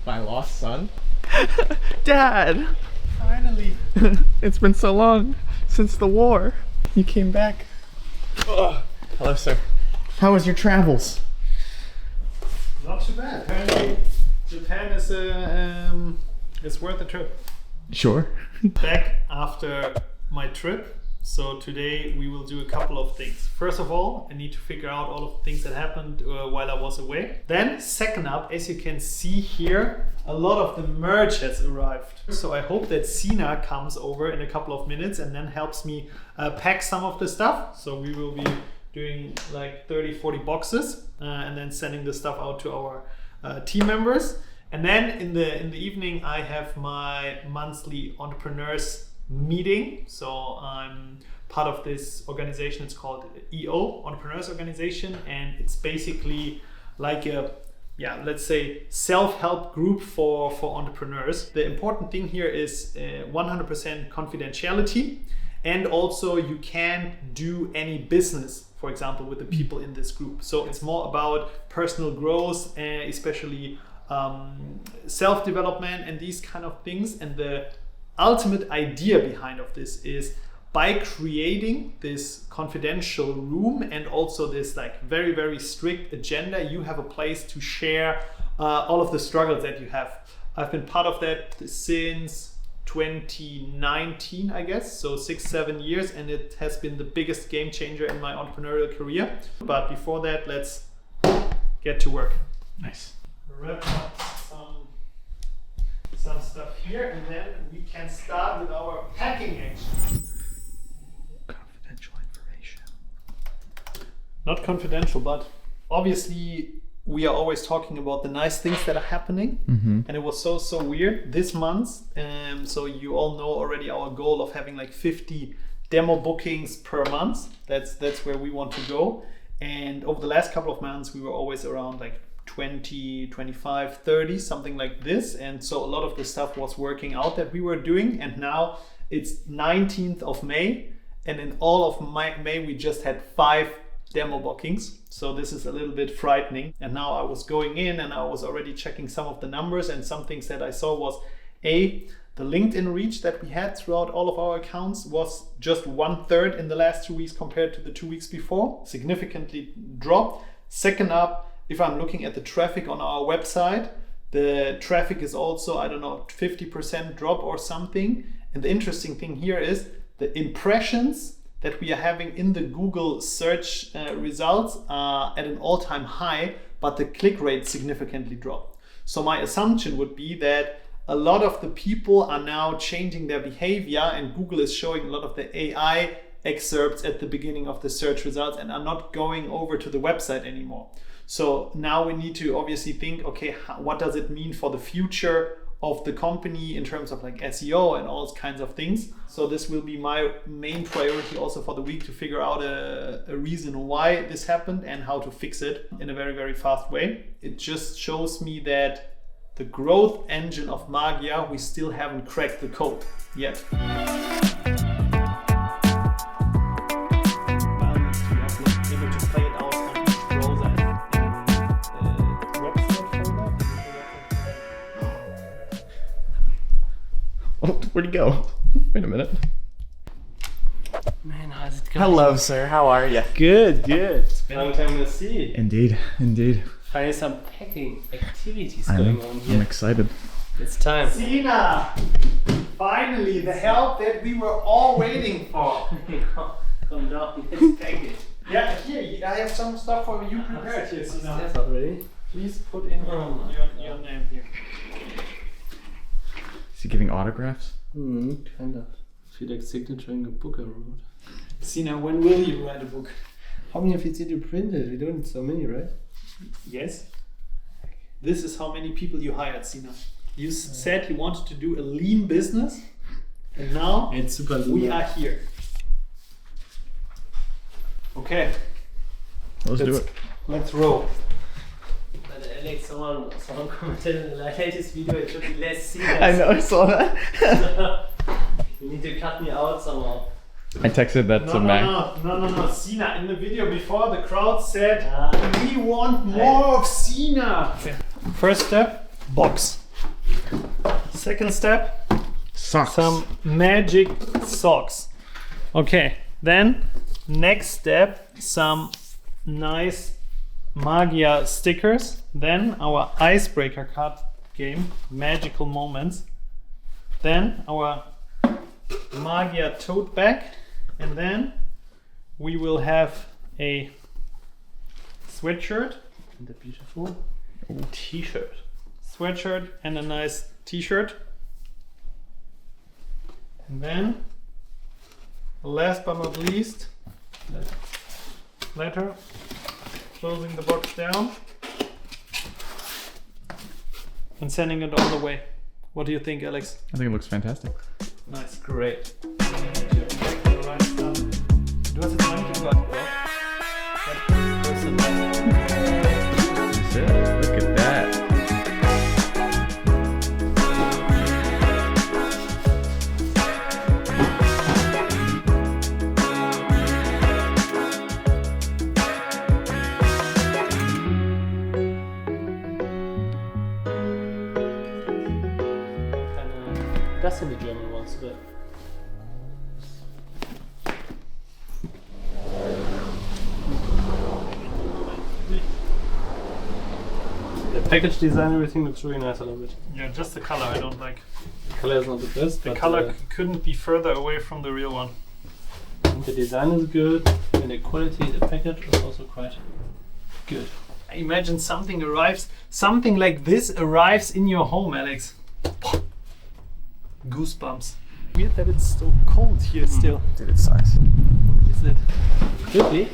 My lost son? Dad! Finally! It's been so long since the war. You came back. Oh. Hello, sir. How was your travels? Not too bad. Apparently, Japan is worth the trip. Sure. Back after my trip. So today we will do a couple of things. First of all, I need to figure out all of the things that happened while I was away. Then, second up, as you can see here, a lot of the merch has arrived. So I hope that Sina comes over in a couple of minutes and then helps me pack some of the stuff. So we will be doing like 30-40 boxes and then sending the stuff out to our team members. And then in the evening I have my monthly entrepreneurs meeting. So I'm part of this organization. It's called EO, Entrepreneurs Organization, and it's basically like a, let's say self-help group for entrepreneurs. The important thing here is 100% confidentiality, and also you can't do any business, for example, with the people in this group. So it's more about personal growth, especially self-development and these kind of things. And the ultimate idea behind of this is by creating this confidential room and also this like very, very strict agenda, you have a place to share all of the struggles that you have. I've been part of that since 2019, I guess, so 6-7 years, and it has been the biggest game changer in my entrepreneurial career. But before that, let's get to work. Nice. Wrap up some stuff here, and then we can start with our packing action. Confidential information. Not confidential, but obviously we are always talking about the nice things that are happening. Mm-hmm. And it was so weird this month. So you all know already our goal of having like 50 demo bookings per month. That's where we want to go. And over the last couple of months, we were always around like 20, 25, 30, something like this. And so a lot of the stuff was working out that we were doing. And now it's 19th of May. And in all of May, we just had 5 demo bookings. So this is a little bit frightening. And now I was going in and I was already checking some of the numbers, and some things that I saw was the LinkedIn reach that we had throughout all of our accounts was just 1/3 in the last 2 weeks compared to the 2 weeks before, significantly dropped. Second up, if I'm looking at the traffic on our website, the traffic is also, 50% drop or something. And the interesting thing here is the impressions that we are having in the Google search results are at an all-time high, but the click rate significantly dropped. So my assumption would be that a lot of the people are now changing their behavior, and Google is showing a lot of the AI excerpts at the beginning of the search results and are not going over to the website anymore. So now we need to obviously think, okay, what does it mean for the future of the company in terms of like SEO and all kinds of things. So this will be my main priority also for the week, to figure out a reason why this happened and how to fix it in a very, very fast way. It just shows me that the growth engine of Magia, we still haven't cracked the code yet. Oh, where'd he go? Wait a minute. Man, how's it going? Hello, sir. How are you? Good. It's been a long time to see. Indeed. Finally some packing activities I'm going on here. excited. It's time. Sina! Finally, the help that we were all waiting for. Calm down, let's pack it. Yeah, here, I have some stuff for you prepared here, Sina. That's already. Please put in your name here. Is he giving autographs? Kind of. Feel like signature in a book I wrote. Sina, when will you write a book? How many of you did you print it? We don't need so many, right? Yes. This is how many people you hired, Sina. You said you wanted to do a lean business, and now It's super lean. we are here. Okay, Let's do it. let's roll. But Alex, someone commented in the latest video it should be less seen. I know, I saw that. You need to cut me out somehow. I texted that to Mac. No. Sina, in the video before, the crowd said, we want more of Sina. First step, box. Second step, Socks. some magic socks. Okay, then next step, some nice Magia stickers. Then our icebreaker card game, magical moments. Then our Magia tote bag. And then we will have a sweatshirt and a beautiful t-shirt. Sweatshirt and a nice t-shirt. And then, last but not least, letter, closing the box down and sending it all the way. What do you think, Alex? I think it looks fantastic. Nice, great. Du hast jetzt noch nicht überall. That's it. Look at that. Das sind die German ones, oder? The package design, everything looks really nice. I love it. Yeah, just the color I don't like. The color is not the best, The but color couldn't be further away from the real one. the design is good, and the quality, the package is also quite good. Imagine something like this arrives in your home, Alex. Goosebumps. Weird that it's so cold here still. Dude, it sucks. What is it? Could be.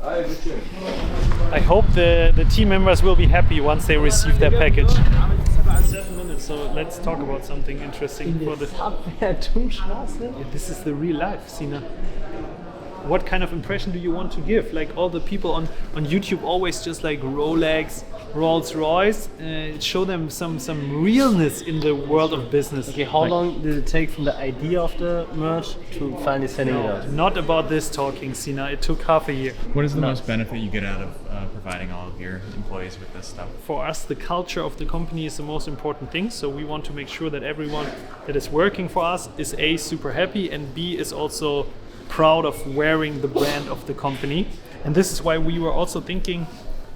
I hope the team members will be happy once they receive their package. 7 minutes, so let's talk about something interesting for the. This is the real life, Sina. What kind of impression do you want to give? Like all the people on YouTube always just like Rolex, Rolls Royce, show them some realness in the world of business. Okay, how long did it take from the idea of the merch to finally sending it out? Not about this talking, Sina. It took half a year. What is the most benefit you get out of providing all of your employees with this stuff? For us, the culture of the company is the most important thing. So we want to make sure that everyone that is working for us is A, super happy, and B, is also proud of wearing the brand of the company. And this is why we were also thinking,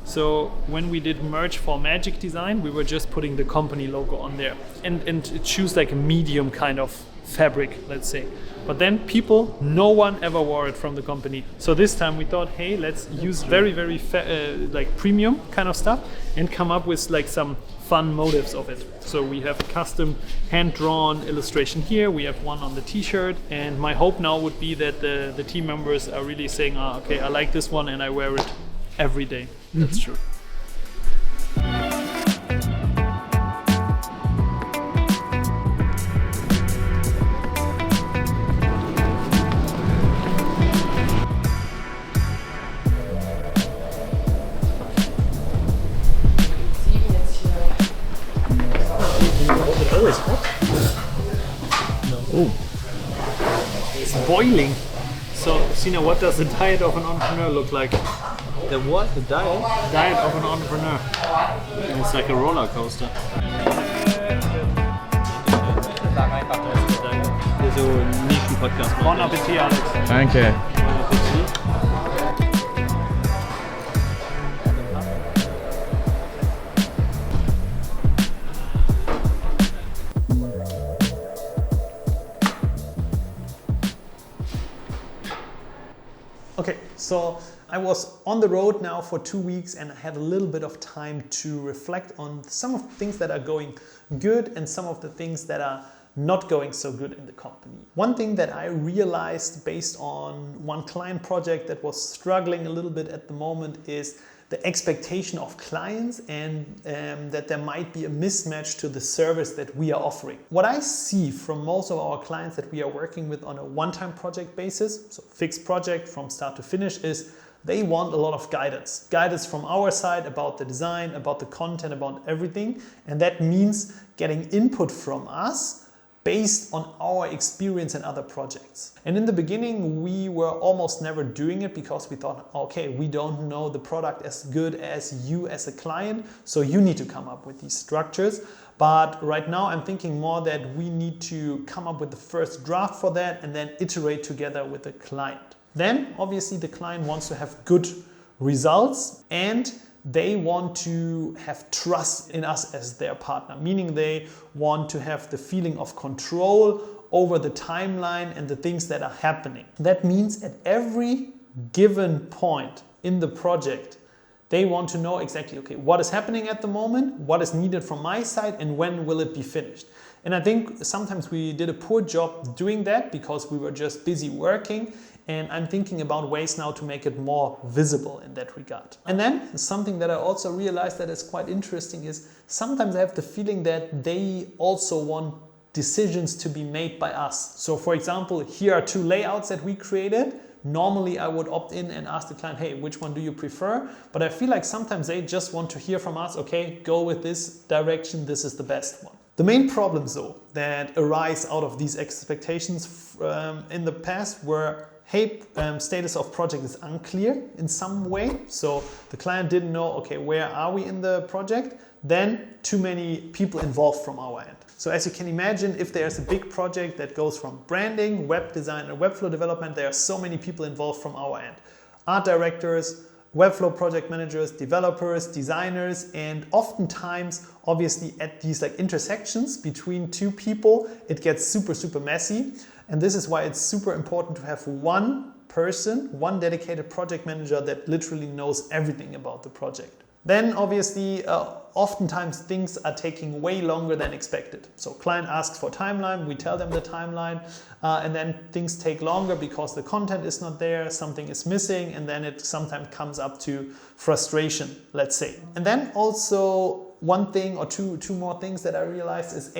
so when we did merch for Magic Design, we were just putting the company logo on there and choose like a medium kind of fabric, let's say. But then no one ever wore it from the company. So this time we thought, hey, let's use very like premium kind of stuff and come up with like some fun motives of it. So we have a custom hand-drawn illustration here. We have one on the t-shirt, and my hope now would be that the team members are really saying, okay, I like this one and I wear it every day. That's true. It's boiling. So, Sina, what does the diet of an entrepreneur look like? The what? The diet? Diet of an entrepreneur. It's like a roller coaster. So ein Nischen-Podcast. Bon Appetit, Alex. Danke. Okay, so I was on the road now for 2 weeks and I had a little bit of time to reflect on some of the things that are going good and some of the things that are not going so good in the company. One thing that I realized based on one client project that was struggling a little bit at the moment is the expectation of clients and that there might be a mismatch to the service that we are offering. What I see from most of our clients that we are working with on a one-time project basis, so fixed project from start to finish, is they want a lot of guidance. Guidance from our side about the design, about the content, about everything. And that means getting input from us based on our experience in other projects. And in the beginning, we were almost never doing it because we thought, okay, we don't know the product as good as you as a client, so you need to come up with these structures. But right now I'm thinking more that we need to come up with the first draft for that and then iterate together with the client. Then obviously the client wants to have good results and they want to have trust in us as their partner, meaning they want to have the feeling of control over the timeline and the things that are happening. That means at every given point in the project, they want to know exactly, okay, what is happening at the moment, what is needed from my side, and when will it be finished. And I think sometimes we did a poor job doing that because we were just busy working. And I'm thinking about ways now to make it more visible in that regard. And then something that I also realized that is quite interesting is sometimes I have the feeling that they also want decisions to be made by us. So for example, here are 2 layouts that we created. Normally I would opt in and ask the client, hey, which one do you prefer? But I feel like sometimes they just want to hear from us, okay, go with this direction, this is the best one. The main problems though that arise out of these expectations in the past were, hey, status of project is unclear in some way. So the client didn't know, okay, where are we in the project? Then too many people involved from our end. So as you can imagine, if there's a big project that goes from branding, web design, and Webflow development, there are so many people involved from our end. Art directors, Webflow project managers, developers, designers, and oftentimes, obviously at these like intersections between 2 people, it gets super, super messy. And this is why it's super important to have one person, one dedicated project manager that literally knows everything about the project. Then obviously, oftentimes things are taking way longer than expected. So client asks for timeline, we tell them the timeline, and then things take longer because the content is not there, something is missing, and then it sometimes comes up to frustration, let's say. And then also one thing or two more things that I realized is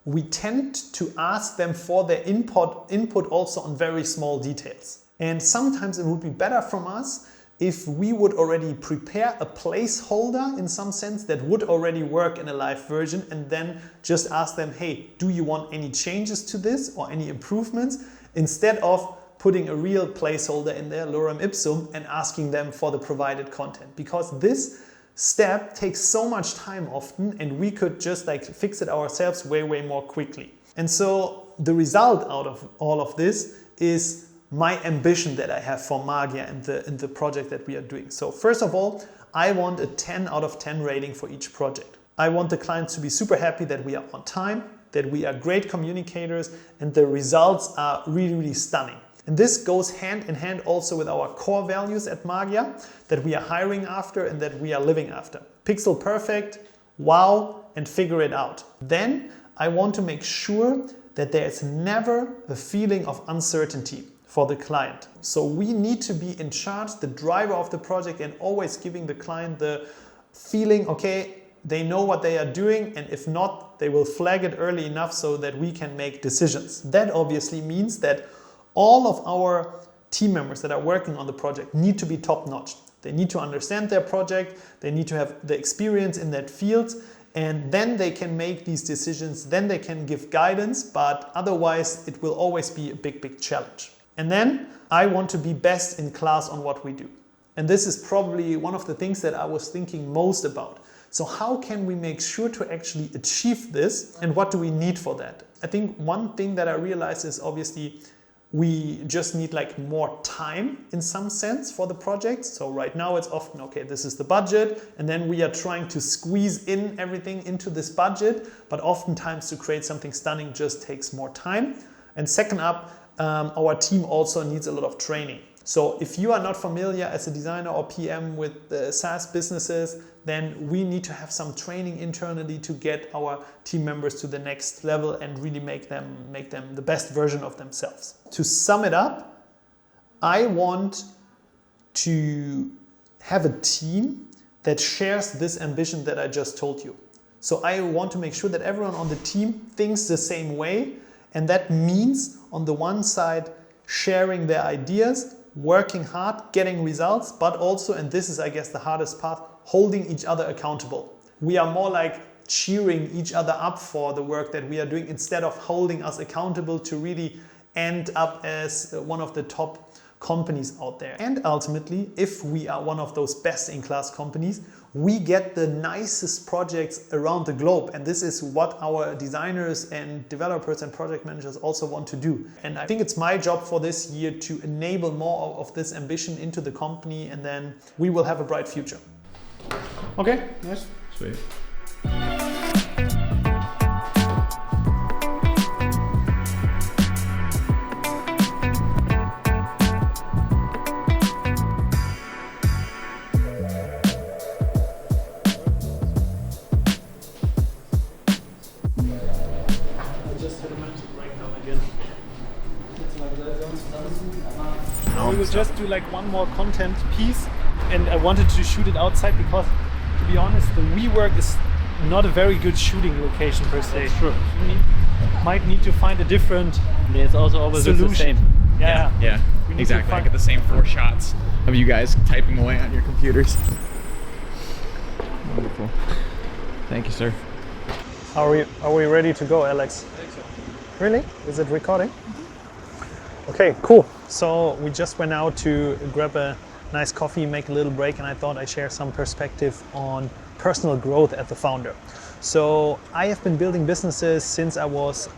we tend to ask them for their input also on very small details. And sometimes it would be better from us if we would already prepare a placeholder in some sense that would already work in a live version and then just ask them, hey, do you want any changes to this or any improvements? Instead of putting a real placeholder in there, lorem ipsum, and asking them for the provided content. Because this step takes so much time often and we could just like fix it ourselves way more quickly. And so the result out of all of this is my ambition that I have for Magia and the project that we are doing. So first of all, I want a 10 out of 10 rating for each project. I want the clients to be super happy that we are on time, that we are great communicators, and the results are really stunning. And this goes hand in hand also with our core values at Magia that we are hiring after and that we are living after. Pixel perfect, wow, and figure it out. Then I want to make sure that there is never a feeling of uncertainty for the client. So we need to be in charge, the driver of the project, and always giving the client the feeling, okay, they know what they are doing, and if not, they will flag it early enough so that we can make decisions. That obviously means that all of our team members that are working on the project need to be top-notch. They need to understand their project, they need to have the experience in that field, and then they can make these decisions, then they can give guidance, but otherwise it will always be a big challenge. And then I want to be best in class on what we do. And this is probably one of the things that I was thinking most about. So how can we make sure to actually achieve this, and what do we need for that? I think one thing that I realized is obviously we just need like more time in some sense for the project. So right now it's often, okay, this is the budget, and then we are trying to squeeze in everything into this budget, but oftentimes to create something stunning just takes more time. And second up, our team also needs a lot of training. So if you are not familiar as a designer or PM with SaaS businesses, then we need to have some training internally to get our team members to the next level and really make them the best version of themselves. To sum it up, I want to have a team that shares this ambition that I just told you. So I want to make sure that everyone on the team thinks the same way, and that means on the one side sharing their ideas, working hard, getting results, but also, and this is I guess the hardest part, holding each other accountable. We are more like cheering each other up for the work that we are doing instead of holding us accountable to really end up as one of the top companies out there. And ultimately, if we are one of those best-in-class companies, we get the nicest projects around the globe. And this is what our designers and developers and project managers also want to do. And I think it's my job for this year to enable more of this ambition into the company, and then we will have a bright future. Okay, nice. Sweet. We will just do like one more content piece, and I wanted to shoot it outside because, to be honest, the WeWork is not a very good shooting location per se. That's true. We might need to find a different It's also always solution. the same. Yeah. We need to Exactly. I find- get the same 4 shots of you guys typing away on your computers. Wonderful. Thank you, sir. Are we ready to go, Alex? I think so. Really? Is it recording? Okay, cool. So we just went out to grab a nice coffee, make a little break, and I thought I'd share some perspective on personal growth as a founder. So I have been building businesses since I was,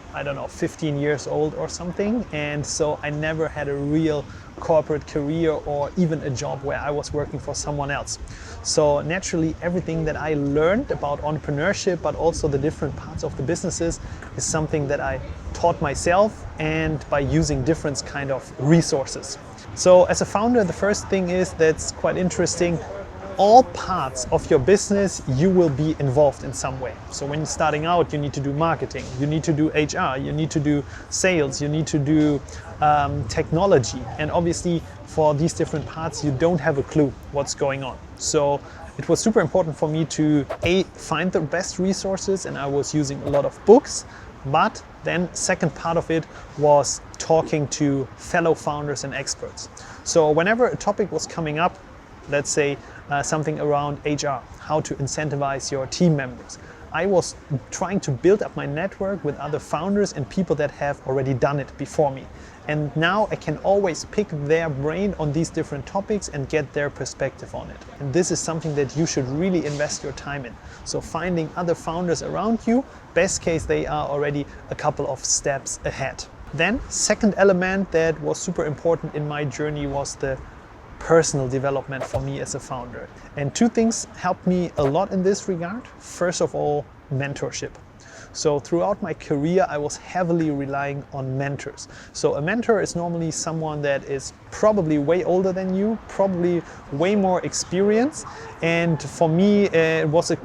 15 years old or something. And so I never had a real corporate career or even a job where I was working for someone else. So naturally, everything that I learned about entrepreneurship, but also the different parts of the businesses, is something that I taught myself and by using different kind of resources. So as a founder, the first thing is that's quite interesting. All parts of your business, you will be involved in some way. So when you're starting out, you need to do marketing, you need to do HR, you need to do sales, you need to do technology. And obviously for these different parts, you don't have a clue what's going on. So it was super important for me to find the best resources, and I was using a lot of books. But then second part of it was talking to fellow founders and experts. So whenever a topic was coming up, let's say something around HR, how to incentivize your team members, I was trying to build up my network with other founders and people that have already done it before me. And now I can always pick their brain on these different topics and get their perspective on it. And this is something that you should really invest your time in. So finding other founders around you, best case they are already a couple of steps ahead. Then second element that was super important in my journey was the personal development for me as a founder. And 2 things helped me a lot in this regard. First of all, mentorship. So throughout my career, I was heavily relying on mentors. So a mentor is normally someone that is probably way older than you, probably way more experienced. And for me, it was a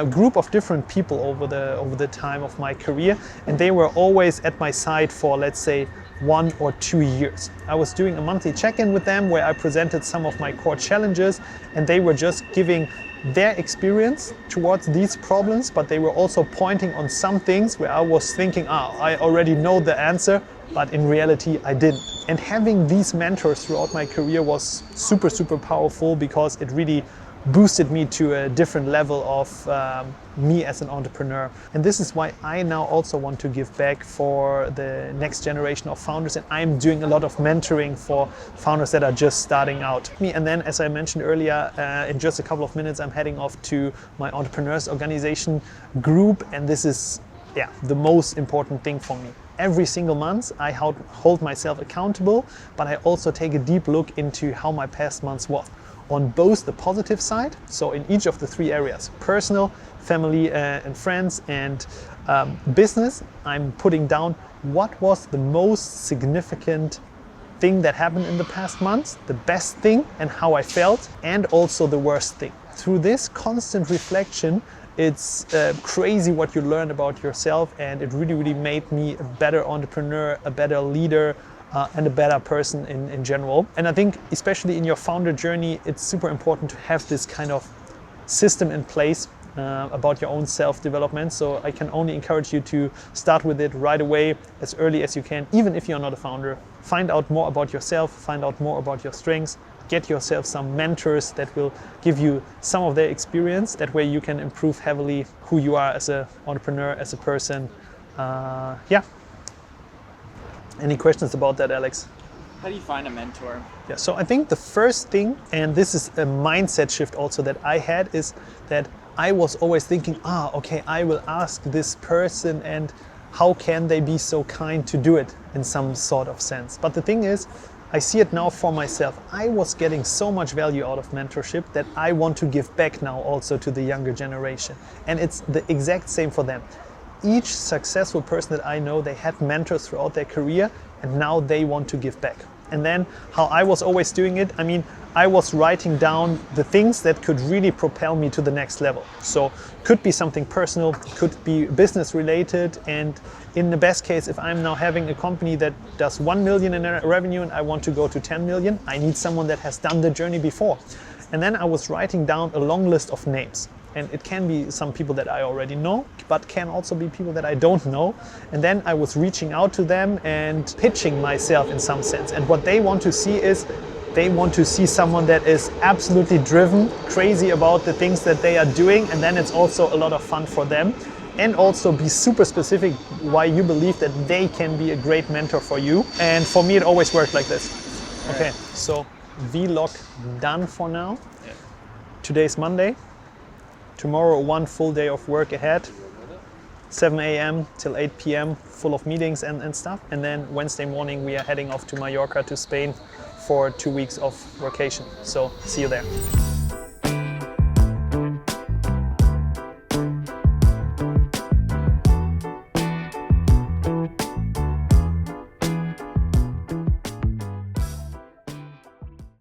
group of different people over the time of my career. And they were always at my side for, let's say, 1 or 2 years. I was doing a monthly check-in with them where I presented some of my core challenges, and they were just giving their experience towards these problems, but they were also pointing on some things where I was thinking, I already know the answer, but in reality I didn't. And having these mentors throughout my career was super, super powerful because it really boosted me to a different level of me as an entrepreneur. And this is why I now also want to give back for the next generation of founders, and I'm doing a lot of mentoring for founders that are just starting out. And then, as I mentioned earlier, in just a couple of minutes I'm heading off to my entrepreneurs organization group, and this is the most important thing for me. Every single month I hold myself accountable, but I also take a deep look into how my past months was. On both the positive side, so in each of the 3 areas, personal, family and friends, and business, I'm putting down what was the most significant thing that happened in the past months, the best thing and how I felt, and also the worst thing. Through this constant reflection, it's crazy what you learn about yourself, and it really, really made me a better entrepreneur, a better leader, and a better person in general. And I think especially in your founder journey, it's super important to have this kind of system in place about your own self-development. So I can only encourage you to start with it right away, as early as you can, even if you're not a founder. Find out more about yourself, find out more about your strengths, get yourself some mentors that will give you some of their experience. That way you can improve heavily who you are as an entrepreneur, as a person. Yeah. Any questions about that, Alex? How do you find a mentor? Yeah, so I think the first thing, and this is a mindset shift also that I had, is that I was always thinking, okay, I will ask this person and how can they be so kind to do it in some sort of sense. But the thing is, I see it now for myself. I was getting so much value out of mentorship that I want to give back now also to the younger generation. And it's the exact same for them. Each successful person that I know, they had mentors throughout their career and now they want to give back. And then how I was always doing it, I mean, I was writing down the things that could really propel me to the next level. So could be something personal, could be business related, and in the best case, if I'm now having a company that does 1 million in revenue and I want to go to 10 million, I need someone that has done the journey before. And then I was writing down a long list of names. And it can be some people that I already know, but can also be people that I don't know. And then I was reaching out to them and pitching myself in some sense. And what they want to see is, they want to see someone that is absolutely driven, crazy about the things that they are doing. And then it's also a lot of fun for them. And also be super specific why you believe that they can be a great mentor for you. And for me, it always worked like this. Okay, so vlog done for now. Yeah. Today's Monday. Tomorrow, one full day of work ahead, 7 a.m. till 8 p.m., full of meetings and stuff. And then Wednesday morning, we are heading off to Mallorca, to Spain, for 2 weeks of vacation. So see you there.